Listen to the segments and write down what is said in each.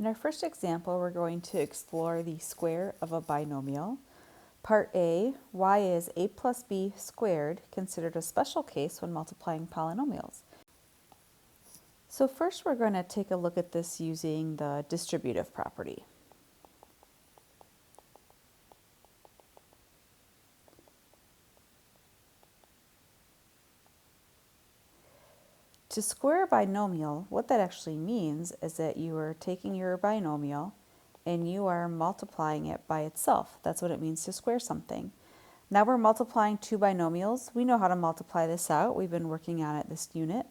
In our first example, we're going to explore the square of a binomial. Part A, y is a plus b squared, considered a special case when multiplying polynomials. So first we're going to take a look at this using the distributive property. To square a binomial, what that actually means is that you are taking your binomial and you are multiplying it by itself. That's what it means to square something. Now we're multiplying two binomials. We know how to multiply this out. We've been working on it this unit.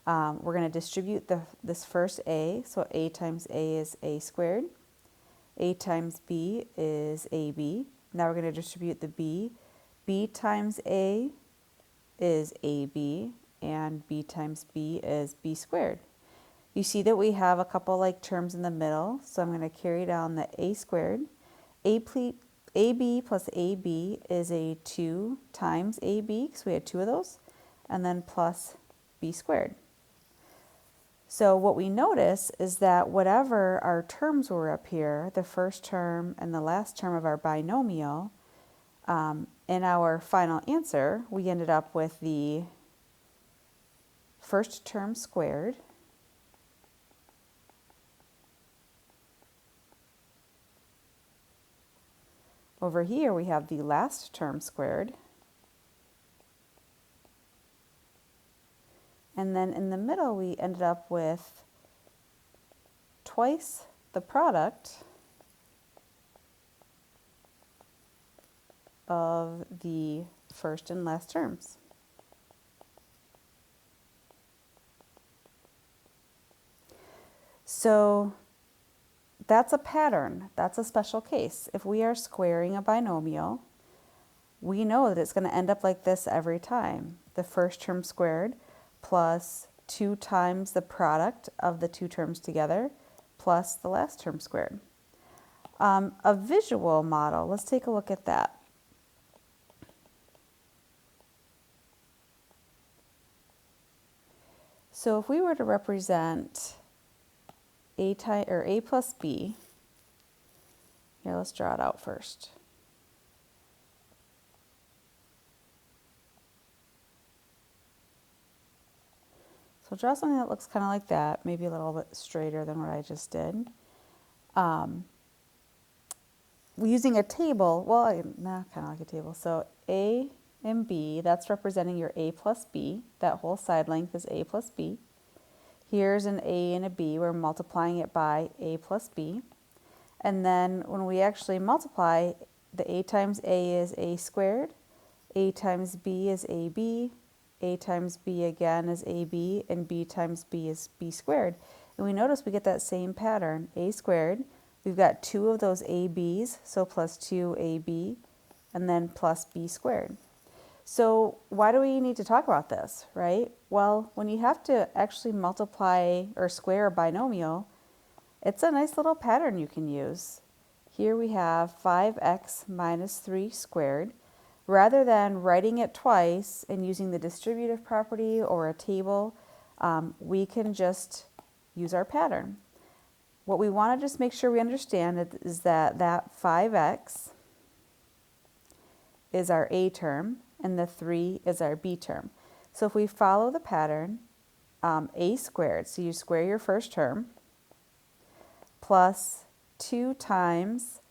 We're going to distribute this first a, so a times a is a squared. A times b is ab. Now we're going to distribute the b. B times a is ab, and b times b is b squared. You see that we have a couple like terms in the middle, so I'm going to carry down the a squared. AB plus AB is a 2 times AB, because we had two of those, and then plus b squared. So what we notice is that whatever our terms were up here, the first term and the last term of our binomial, in our final answer, we ended up with the first term squared over here we have the last term squared, and then in the middle we ended up with twice the product of the first and last terms. So that's a pattern. That's a special case. If we are squaring a binomial, we know that it's going to end up like this every time. The first term squared plus 2 times the product of the two terms together plus the last term squared. A visual model, let's take a look at that. So if we were to represent a plus b, here let's draw it out first. So draw something that looks kind of like that, maybe a little bit straighter than what I just did. Using a table, well, kind of like a table. So a and b, that's representing your a plus b. That whole side length is a plus b. Here's an a and a b. We're multiplying it by a plus b. And then when we actually multiply, the a times a is a squared, a times b is ab, a times b again is ab, and b times b is b squared. And we notice we get that same pattern, a squared. We've got two of those ab's, so plus 2ab, and then plus b squared. So why do we need to talk about this, right? Well, when you have to actually multiply or square a binomial, it's a nice little pattern you can use. Here we have 5x minus 3 squared. Rather than writing it twice and using the distributive property or a table, we can just use our pattern. What we want to just make sure we understand is that 5x is our a term and the 3 is our b term. So if we follow the pattern, a squared, so you square your first term, plus 2 times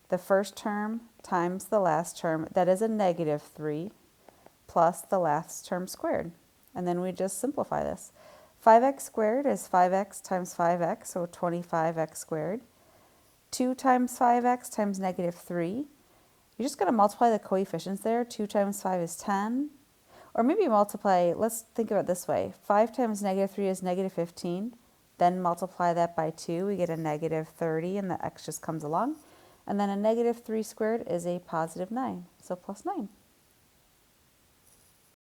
the first term times the last term, that is a negative 3, plus the last term squared. And then we just simplify this. 5x squared is 5x times 5x, so 25x squared. 2 times 5x times negative 3. You're just going to multiply the coefficients there. 2 times 5 is 10. Or maybe multiply, let's think about it this way. 5 times negative 3 is negative 15. Then multiply that by 2. We get a negative 30, and the x just comes along. And then a negative 3 squared is a positive 9, so plus 9.